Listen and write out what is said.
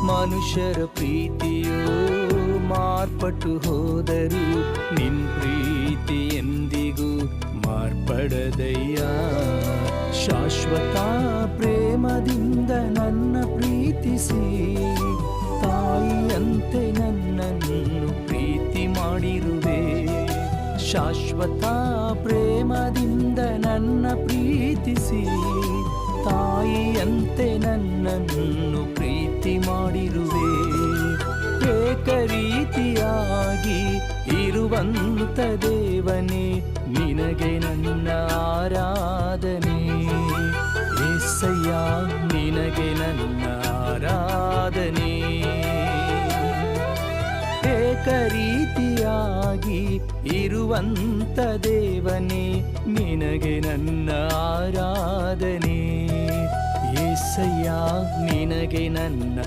ಮನುಷ್ಯರ ಪ್ರೀತಿಯೋ ಮಾರ್ಪಟ್ಟು ಹೋದರು ನಿನ್ ಪ್ರೀತಿ ಎಂದಿಗೂ ಮಾರ್ಪಡದಯ್ಯ. ಶಾಶ್ವತ ಪ್ರೇಮದಿಂದ ನನ್ನ ಪ್ರೀತಿಸಿ ತಾಯಿಯಂತೆ ನನ್ನನ್ನು ಪ್ರೀತಿ ಮಾಡಿರುವೆ. ಶಾಶ್ವತ ಪ್ರೇಮದಿಂದ ನನ್ನ ಪ್ರೀತಿಸಿ ತಾಯಿಯಂತೆ ನನ್ನನ್ನು ಪ್ರೀತಿ ಮಾಡಿರುವೆ. ಏಕರೀತಿಯಾಗಿ ಇರುವಂತ ದೇವನೇ ನಿನಗೆ ನನ್ನ ಆರಾಧನೆ. యేసయ్య ನಿನಗೆ ನನ್ನ ಆರಾಧನೆ. ಏಕರೀತಿಯಾಗಿ ಇರುವಂತ ದೇವನೇ ನಿನಗೆ ನನ್ನ ಆರಾಧನೆ. యేసయ్య ನಿನಗೆ ನನ್ನ